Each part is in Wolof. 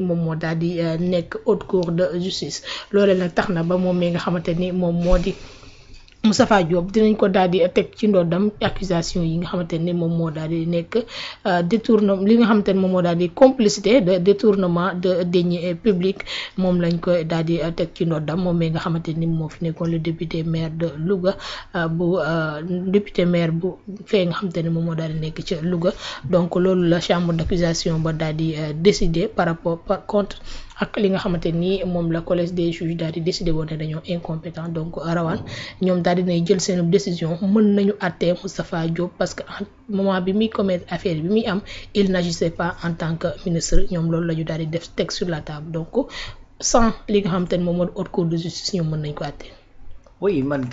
moom moo daal di nekk haute cour de justice loolee nag tax na ba moom mi nga xamante ni moom moo di Moustapha Diop dinañ ko daal di teg ci ndoddam accusation yi nga xamante ni moom moo daal di nekk détournement li nga xamante ni moom moo daal di complicité de détournement de deniers publics moom lañ koy daal di teg ci ndoddam moom mi nga xamante ni moo fi nekkoon le député maire de Louga député maire bu fee nga xamante ni moom moo daal di nekk ca Louga donc loolu la chambre d'accusation ba daal di décider par contre ak li nga xamante ni moom la collège des juges daal di décider woon ne dañoo incompétent donc rawaan ñoom daal dinay jël seen décision mën nañu àttee Moustapha Diop parce que en moment bi muy commettre affaire bi muy am il n'agissait pas en tant que ministre ñoom loolu la ñu daal di def teg sur la table donc sans li nga xamante ni moom moo haute cour de justice ñoom mën nañ ko àttee. oui man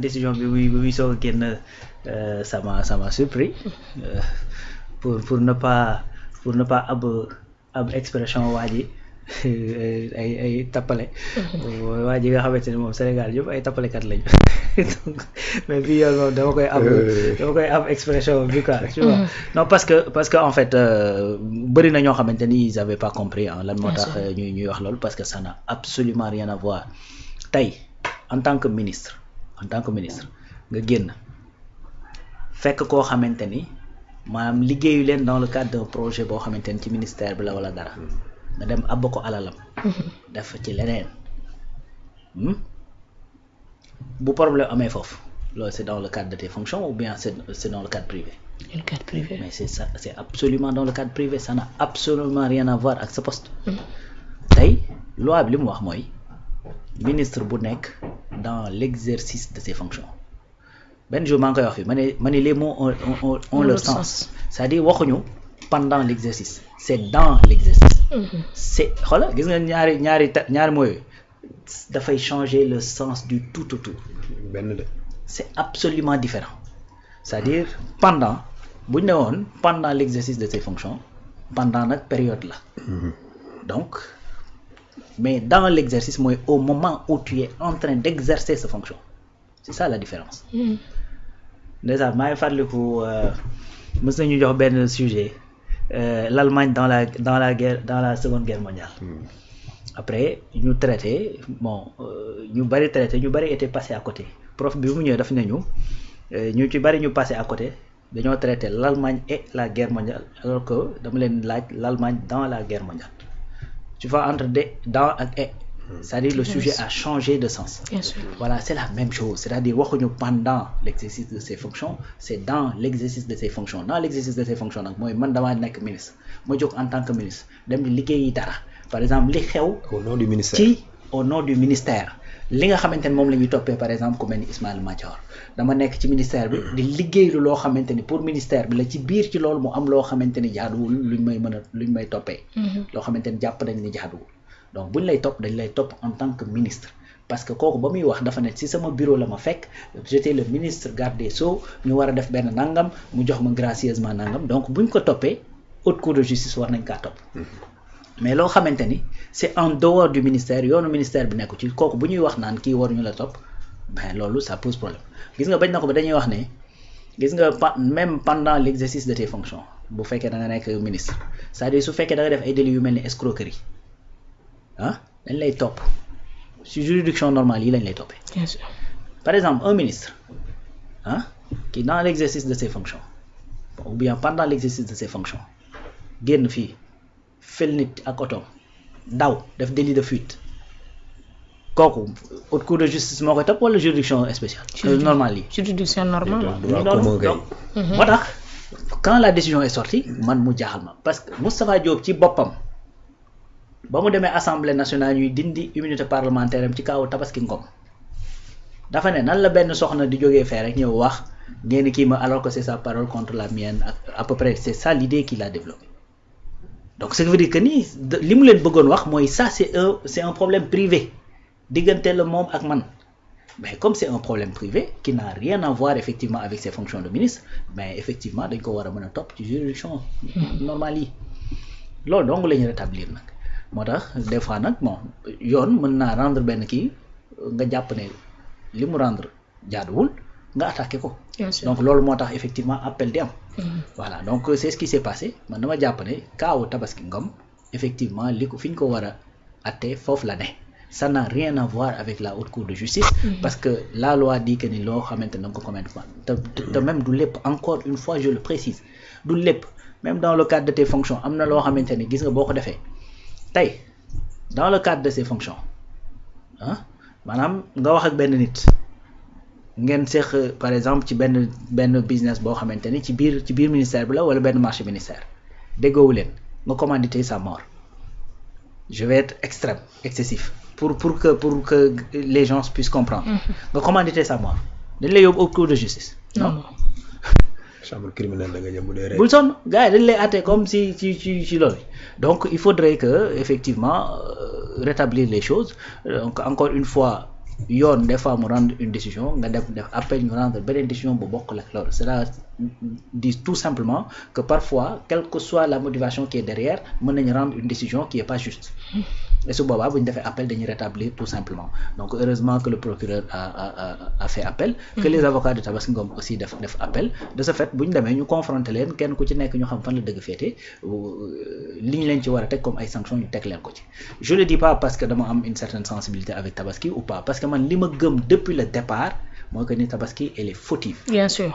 décision bi muy soog a génn ça m'a surpris pour ne pas ab expression waa ji ay tappale waa ji nga xamante ne moom Sénégal yëpp ay tappalekat lañu donc mais bii yoon moom dama koy am expression bi quoi tu vois non parce que en fait bëri na ñoo xamante ni ils avaient pas compris lan moo tax ñuy wax loolu parce que ça n'a absolument rien à voir tey en tant que ministre nga génn fekk koo xamante ni maanaam liggéeyu leen dans le cadre d'un projet boo xamante ni ci ministère bi la wala dara nga dem àbb ko alalam def ci leneen bu problème amee foofu loolu c'est dans le cadre de tes fonctions ou bien c'est dans le cadre privé. Le cadre privé. Mais c'est ça, c'est absolument dans le cadre privé, ça n'a absolument rien à voir avec ce poste. tey loi bi li mu wax mooy ministre bu nekk dans l'exercice de ses fonctions benn jour maa ngi koy wax fii ma ne les mots ont leur sens c'est-à-dire waxuñu pendant l'exercice c'est dans l'exercice. C'est xoolal gis nga ñaari mots yooyu dafay changer le sens du tout au tout. C'est absolument différent c'est-à-dire pendant bu ñu ne woon pendant l'exercice de ses fonctions pendant nag période la donc mais dans l'exercice mooy au moment où tu es en train d'exercer sa fonction c'est ça la différence. Déjà maa ngi fàttaliku mës nañu jox benn sujet l'Allemagne dans la seconde guerre mondiale. Après ñu traité ñu bari étaient passés à côté prof bi mu ñëwee daf nañu ñu ci bari ñu passé à côté dañoo traité l'Allemagne et la guerre mondiale alors que dama leen laaj l'Allemagne dans la guerre mondiale tu vois entre dans ak et c'est-à-dire le sujet a changé de sens. Bien sûr. Voilà, c'est la même chose c'est-à-dire waxuñu pendant l'exercice de ses fonctions c'est dans l'exercice de ses fonctions dans l'exercice de ses fonctions nag mooy man damaa nekk ministre ma jóg en tant que ministre dem di liggéeyi dara par exemple li xew au nom du ministère au nom du ministère li nga xamante ne moom la ñuy toppee par exemple ku mel ni Ismaïla Madior dama nekk ci ministère bi di liggéeylu loo xamante ni pour ministère bi la ci biir ci loolu mu am loo xamante ni jaaduwul luñ may toppee loo xamante ni jàpp nañ ni jaaduwul donc buñ lay topp dañ lay topp en tant que ministre parce que kooku ba muy wax dafa ne ci sama bureau la ma fekk j'étais le ministre garde des Sceaux ñu war a def benn nangam mu jox ma gracieusement nangam donc buñ ko toppee haute cour de justice war nañ kaa topp mais loo xamante ni c'est en dehors du ministère yoonu ministère bi nekku ci kooku bu ñuy wax naan kii waruñu la topp ben loolu ça pose problème gis nga bañ na ko ba dañuy wax ne gis nga même pendant l'exercice de tes fonctions bu fekkee da nga nekk ministre c'est-à-dire su fekkee da nga def ay délits yu mel ni escroquerie dañ lay topp ci juridiction normale yi lañ lay toppee. Bien sûr. Par exemple un ministre qui dans l'exercice de ses fonctions ou bien pendant l'exercice de ses fonctions génn fii fel nit ak oto daw def délit de fuite kooku haute cour de justice moo koy topp wala juridiction spéciale. Normale yi. Juridiction normale. donc moo tax quand la décision est sortie man mu jaaxal ma parce que Moustapha Diop ci boppam ba mu demee assemblée nationale ñuy dindi immunité parlementaire am ci kaw Tabaski Ngom dafa ne nan la benn soxna di jógee fee rek ñëw wax ngeen kii ma alors que c'est sa parole contre la mienne à peu près c'est ça l'idée qu'il a développée. Donc ça veut dire que nii li mu leen bëggoon wax mooy ça c'est un problème privé diggante la moom ak man mais comme c'est un problème privé qui n'a rien à voir effectivement avec ses fonctions de ministre mais effectivement dañ ko war a mën a topp ci juridiction normale yi loolu donc la ñu rétablir nag moo tax des fois nag bon yoon mën naa rendre benn kii nga jàpp ne li mu rendre jaaduwul nga attaqué ko. Donc loolu moo tax effectivement appel di am. Voilà donc c'est ce qui s'est passé man dama jàpp ne kaawu Tabaski Ngom effectivement li ko fi ñu ko war a atte foofu la ne ça n'a rien à voir avec la haute cour de justice parce que la loi dit que ni loo xamante ne da nga ko commettre te même du lépp encore une fois je le précise du lépp même dans le cadre de tes fonctions am na loo xamante ne gis nga boo ko defee tey dans le cadre de ces fonctions ah maanaam nga wax ak benn nit ngeen seq par exemple ci benn business boo xamante ni ci biir ministère bi la wala benn marché ministère déggoowu leen nga commanditer sa mort je vais être extrême excessif pour que les gens puissent comprendre nga commanditer sa mort dañ lay yóbbu au cour de justice non chambre criminelle da nga jëm bu dee rek bul sonn gars yi dañ lay àtte comme ci loolu donc il faudrait que effectivement rétablir les choses donc encore une fois yoon des fois mu rendre une décision nga def appel ñu rendre beneen décision bu bokk la loolu cela dit tout simplement que parfois quelle que soit la motivation qui est derrière mën nañu rendre une décision qui est pas juste et su boobaa bu ñu defee appel dañuy rétablir tout simplement donc heureusement que le procureur a fait appel que les avocats de Tabaski Ngom aussi def appel de ce fait bu ñu demee ñu confronter leen kenn ku ci nekk ñu xam fan la dëgg féete li ñu leen ci war a teg comme ay sanctions ñu teg leen ko ci je le dis pas parce que dama am une certaine sensibilité avec Tabaski ou pas parce que man li ma gëm depuis le départ mooy que ni Tabaski elle est fautive. Bien sûr.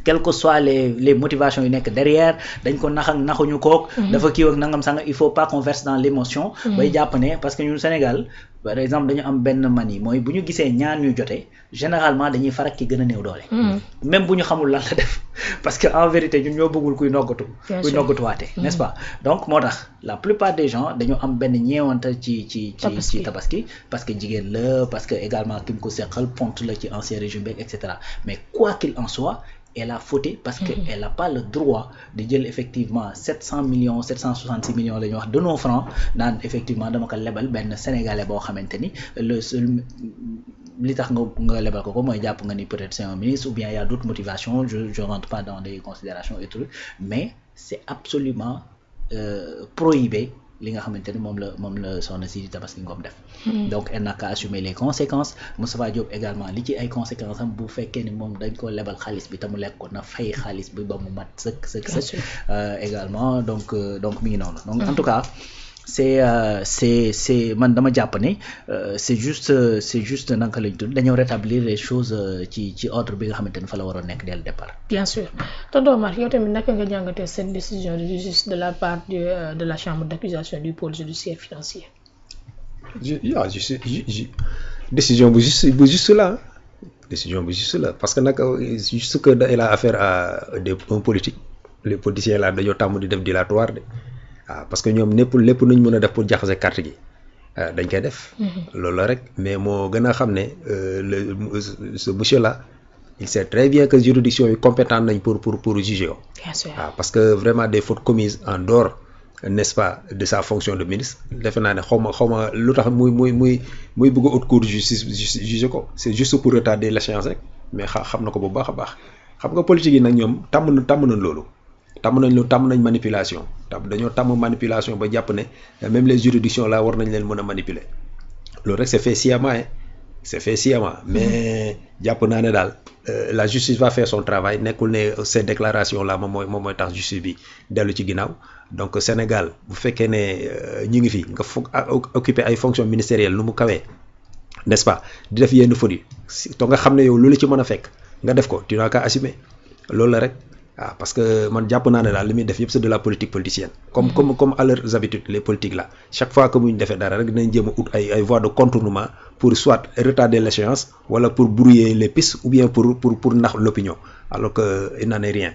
Quelles que soient les motivations yu nekk derrière dañ ko nax ak naxuñu kook dafa kii ak nangam sanga il faut pas qu'on verse dans l'émotion bay jàpp ne parce que ñun Sénégal par exemple dañu am benn manie mooy bu ñu gisee ñaar ñu jotee généralement dañuy farak ki gën a néew doole même bu ñu xamul lan la def parce que en vérité ñun ñoo bëggul kuy noggatuwaate n'est-ce pas donc moo tax la plupart des gens dañu am benn ñeewante ci Tabaski parce que jigéen la parce que également ki mu ko seqal pont la ci ancien régime beeg et cetera mais quoi qu'il en soit elle a fauté parce que elle n'a pas le droit de jël effectivement 766 millions la ñu wax de nos francs naan effectivement dama ko lebal benn sénégalais boo xamante ni le seul li tax nga lebal ko mooy jàpp nga ni peut-être c'est un ministre ou bien il y a d'autres motivations je rentre pas dans des considérations et tout mais c'est absolument prohibé li nga xamante ni moom la soxna si Tabaski Ngom def donc elle n'a qu'à assumer les conséquences Moustapha Diop également li ci ay conséquences am bu fekkee ni moom dañ ko lebal xaalis bi te mu lekk ko na fay xaalis bi ba mu mat sëkk également donc mi ngi noonu donc en tout cas c'est man dama jàpp ne c'est juste naka lañ tudd dañoo rétablir les choses ci ordre bi nga xamante ni fa la waroon nekk dès le départ. Bien sûr tonton Omar yow tamit naka nga jàngatee cette décision de justice de la part de la chambre d'accusation du pôle judiciaire financier. Décision bu juste la parce que nag juste que elle a affaire à un politique les politiciens là dañoo tàmm di def dilatoire de. parce que ñoom lépp nañ mën a def pour jaxase carte gi dañ koy def loolu la rek mais moo gën a xam ne ce monsieur là il sait très bien que juridiction yi compétent nañ pour juger ko parce que vraiment des fautes commises en dehors n'est-ce pas de sa fonction de ministre defe naa ne xaw ma lu tax muy bëgg a haute cour de justice juger ko c'est juste pour retarder l'échéance rek mais xam na ko bu baax a baax xam nga politique yi nag ñoom tàmm nañ loolu tàmm nañ manipulation dañoo tàmm manipulation ba jàpp ne même les juridictions là war nañ leen mën a manipuler loolu rek c'est fait sciemment mais jàpp naa ne daal la justice va faire son travail nekkul ne ces déclarations là moom mooy tax justice bi dellu ci ginnaaw donc Sénégal bu fekkee ne ñu ngi fi nga foog occuper ay fonctions ministérielles nu mu kawee n'est-ce pas di def yenn fautes yi to nga xam ne yow lu la ci mën a fekk nga def ko tu n'as qu'à assumer loolu la rek. parce que man jàpp naa ne daal li muy def yëpp c'est de la politique politicienne comme à leurs habitudes les politiques là chaque fois que mu ñu defee dara rek dinañ jéem a ut ay voies de contournement pour soit retarder l'échéance wala pour brouiller les pistes ou bien pour nax l'opinion alors que il n'en est rien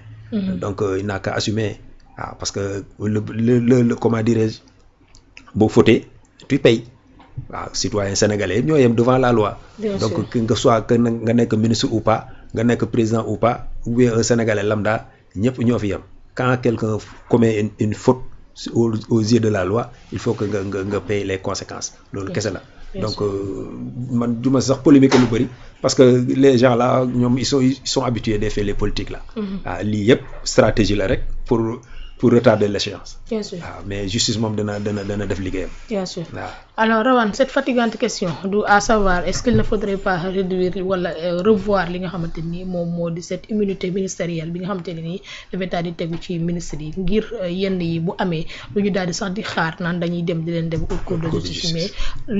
donc il n'a qu'à assumer parce que le comment dirais-je boo fautee tu payes citoyen sénégalais ñoo yem devant la loi donc nga soit que nga nekk ministre ou pas nga nekk président ou pas ou bien un sénégalais lambda ñëpp ñoo fi yem quand quelqu'un commet une faute aux yeux de la loi il faut que nga paye les conséquences loolu kese la donc man duma sax polémique lu bëri parce que les gens là ñoom ils sont habitués de faire les politiques là lii yëpp stratégie la rek pour pour retarder l'échéance. bien sûr waaw mais justice moom dana def liggéeyam. bien sûr waaw. alors Rawane cette fatigante question du à savoir est-ce qu'il ne faudrait pas réduire wala revoir li nga xamante ni moom moo di cette immunité ministérielle bi nga xamante ne nii dafay daal di tegu ci ministre yi ngir yenn yi bu amee lu ñu daal di sax di xaar naan dañuy dem di leen dem haute cour de justice mais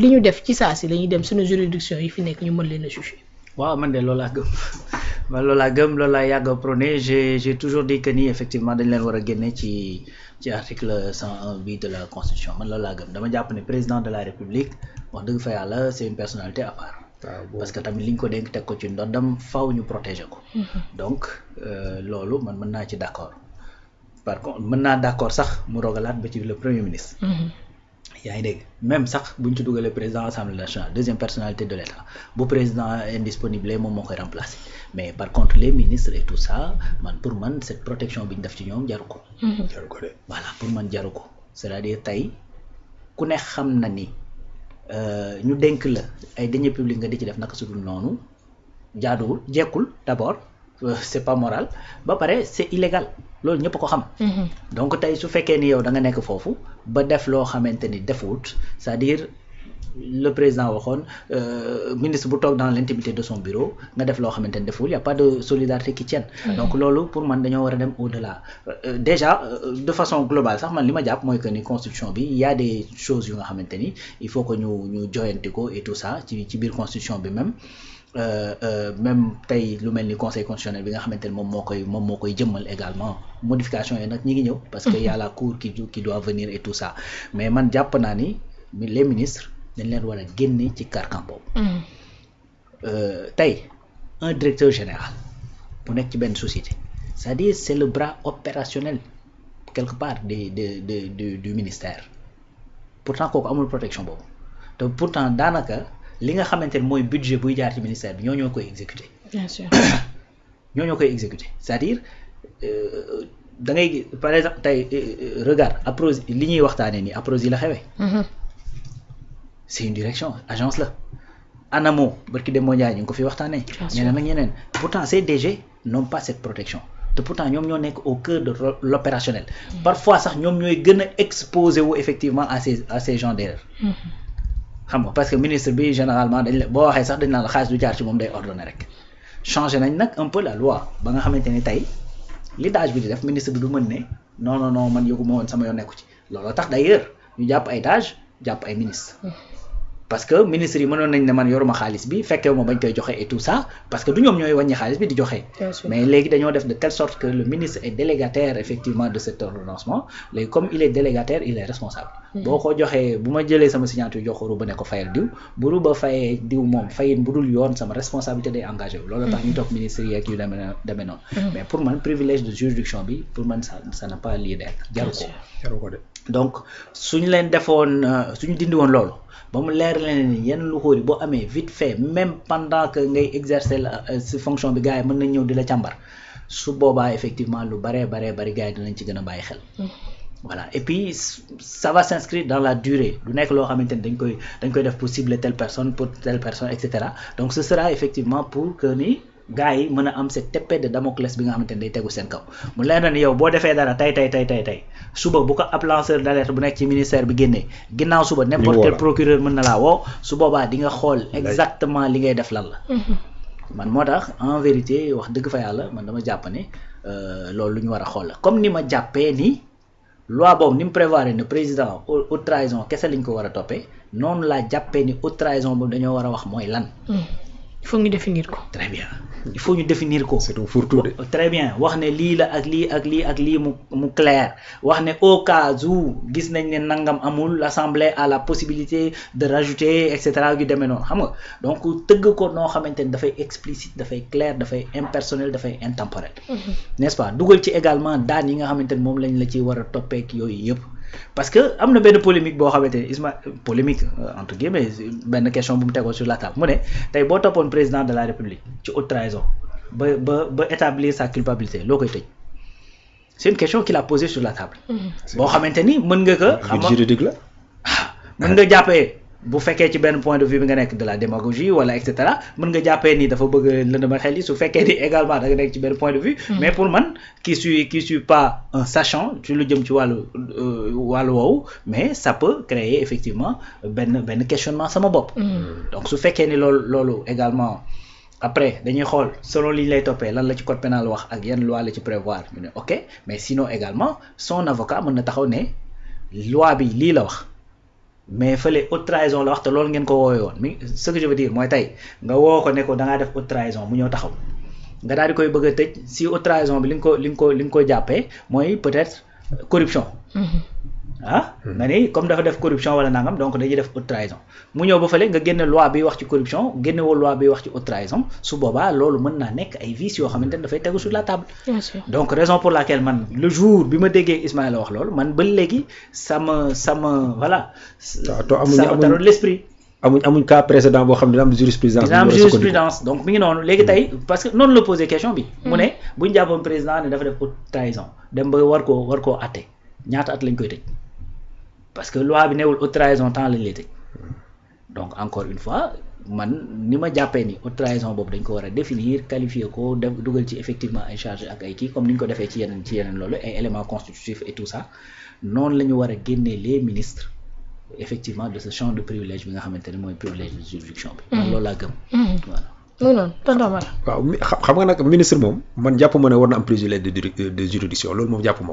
li ñu def ci saa si la ñuy dem suñu juridiction yi fi nekk ñu mën leen a juger. waaw man de loolu laa gëm man loolu laa yàgg a prôné j'ai toujours dit que ni effectivement dañ leen war a génne ci article 101 bi de la constitution man loolu laa gëm dama jàpp ne président de la république wax dëgg fa yàlla c'est une personnalité à part. parce que tamit li ñu ko dénk teg ko ci ndoddam faw ñu protéger ko. donc loolu man mën naa ci d'accord par contre mën naa d'accord sax mu rogalaat ba ci le premier ministre. yaa ngi dégg même sax bu ñu ci dugalee président assemblée nationale deuxième personnalité de l'État bu président indisponible moom moo koy remplacer mais par contre les ministres et tout ça man pour man cette protection bi ñu def ci ñoom jaru ko. jaru ko de. voilà pour man jaru ko c'est-à-dire tey ku ne xam na ni ñu dénk la ay deniers publics nga di ci def naka su dul noonu jaaduwul jekkul d'abord c'est pas moral ba pare c'est illégal loolu ñëpp ko xam. donc tey su fekkee ni yow da nga nekk foofu ba def loo xamante ni defuut c'est-à-dire le président waxoon ministre bu toog dans l'intimité de son bureau nga def loo xamante ni deful y a pas de solidarité qui tienne. donc loolu pour man dañoo war a dem au-delà déjà de façon globale sax man li ma jàpp mooy que ni constitution bi y a des choses yu nga xamante ni il faut que ñu joyanti ko et tout ça ci biir constitution bi même. Même tey lu mel ni conseil constitutionnel bi nga xamante ne moom moo koy jëmmal également modification yi nag ñi ngi ñëw parce que y a la cour qui doit venir et tout ça mais man jàpp naa ni les ministres dañ leen war a génne ci carcan boobu. tey un directeur général bu nekk ci benn société c'est-à-dire c'est le bras opérationnel quelque part du ministère pourtant kooku amul protection boobu te pourtant daanaka. li nga xamante ne mooy budget buy jaar ci ministère bi ñoo koy exécuter. bien sûr ñoo koy exécuter c'est-à-dire da ngay par exemple tey regarde APROSI li ñuy waxtaanee nii APROSI la xewee. c'est une direction agence la. ANAMO barki dem Ndiaye ñu ngi ko fi waxtaanee. ñeneen ak ñeneen pourtant ces DG n'ont pas cette protection te pourtant ñoom ñoo nekk au cœur de l'opérationnel. parfois sax ñoom ñooy gën a exposé wu effectivement à ces genres d'erreurs. xam nga parce que ministre bi généralement dañ la boo waxee sax dañ naan la xaalis du jaar ci moom day ordonné rek changé nañ nag un peu la loi ba nga xamante ni tey li DAGE bi di def ministre bi du mën ne non man yëguma woon sama yoon nekku ci looloo tax d'ailleurs ñu jàpp ay DAGE jàpp ay ministre parce que ministre yi mënoon nañ ne man yoruma xaalis bi fekkewu ma bañ koy joxe et tout ça parce que du ñoom ñooy wàññi xaalis bi di joxe mais léegi dañoo def de telle sorte que le ministre est délégataire effectivement de cet ordonnancement léegi comme il est délégataire il est responsable boo ko joxee bu ma jëlee sama signature jox ko Rouba ne ko fayal diw bu Rouba fayee diw moom fayin bu dul yoon sama responsabilité day engagé wu loolu tax ñu toog ministre yi ak yu demee noonu mais pour man privilège de juridiction bi pour man ça n'a pas lieu d'être jaru ko de donc suñu leen defoon suñu dindi woon loolu ba mu leer leen ni yenn lu xóori boo amee vite fait même pendant que ngay exercer la fonction bi gars yi mën nañ ñëw di la càmbar su boobaa effectivement lu bari gars yi dinañ ci gën a bàyyi xel voilà et puis ça va s'inscrire dans la durée du nekk loo xamante ni dañ koy def pour cibler telle personne et cetera donc ce sera effectivement pour que ni gars yi mën a am cette épée de Damoclès bi nga xamante ni day tegu seen kaw mu leer na ni yow boo defee dara tey suba bu ko ab lanceur d'alerte bu nekk ci ministère bi génnee ginnaaw suba n'importe quel procureur mën na laa woo su boobaa di nga xool exactement li ngay def lan la man moo tax en vérité wax dëgg fa yàlla man dama jàpp ne loolu lu ñu war a xool la comme ni ma jàppee ni loi boobu ni mu prévoir ne président haute trahison kese lañ ko war a toppee noonu laa jàppee ni haute trahison boobu dañoo war a wax mooy lan il faut ñu définir ko. très bien il faut ñu définir ko. c'est un fourre-tout de. très bien wax ne lii la ak lii mu clair wax ne au cas où gis nañ ne nangam amul l'assemblée a la possibilité de rajouter et cetera yu demee noonu xam nga donc tëgg ko noo xamante ni dafay explicite dafay clair dafay impersonnel dafay intemporel. n'est-ce pas dugal ci également daan yi nga xamante ni moom lañ la ci war a toppeek yooyu yëpp. parce que am na benn polémique boo xamante ni polémique entre guillemets benn question bu mu tegoo sur la table mu ne tey boo toppoon président de la république ci haute trahison ba établir sa culpabilité loo koy tëj c'est une question qu'il a posée sur la table boo xamante ni mën nga ko xam nga juridique la mën nga jàppee bu fekkee ci benn point de vue bi nga nekk de la démagogie wala et cetera mën nga jàppee ni dafa bëgg lëndëmal xel yi su fekkee ni également da nga nekk ci benn point de vue. mais pour man qui suis pas un sachant ci lu jëm ci wàllu woowu mais ça peut créer effectivement benn questionnement sama bopp. donc su fekkee ni loolu également après dañuy xool selon li ñu lay toppee lan la ci code pénal wax ak yan loi la ci prévoir ñu ne ok mais sinon également son avocat mën na taxaw ne loi bi lii la wax. mais fële haute trahison la wax te loolu ngeen ko woowee woon mi ce que je veux dire mooy tey nga woo ko ne ko da ngaa def haute trahison mu ñëw taxaw nga daal di koy bëgg a tëj si haute trahison bi li nga ko jàppee mooy peut-être corruption. nga ni comme dafa def corruption wala nangam donc dañuy def haute trahison mu ñëw ba fële nga génne loi bi wax ci corruption génne woo loi bi wax ci haute trahison su boobaa loolu mën naa nekk ay vices yoo xamante ne dafay tegu sur la table. Bien sûr. donc raison pour laquelle man le jour bi ma déggee Ismaïla wax loolu man ba léegi sama voilà. ça me tarote l'esprit. amuñ cas précédent boo xam ne dina am jurisprudence. dina am jurisprudence donc mi ngi noonu léegi tey parce que noonu la posé question bi. mu ne bu ñu jàppoon président ne dafa def haute trahison dem ba war koo atte ñaata at lañ koy tëj parce que loi bi newul haute trahison temps lañ lay tëj donc encore une fois man ni ma jàppee ni haute trahison boobu dañ ko war a définir qualifier ko def dugal ci effectivement ay charges ak ay kii comme ni ñu ko defee ci yeneen loolu ay éléments constitutifs et tout ça noonu la ñu war a génnee les ministres effectivement de ce champ de privilège bi nga xamante ne mooy privilège de juridiction bi. man loolu laa gëm. voilà. muy noonu tonton Mara. waaw xam nga nag ministre moom man jàpp ma ne war na am privilège de juridiction loolu moom jàpp ma ko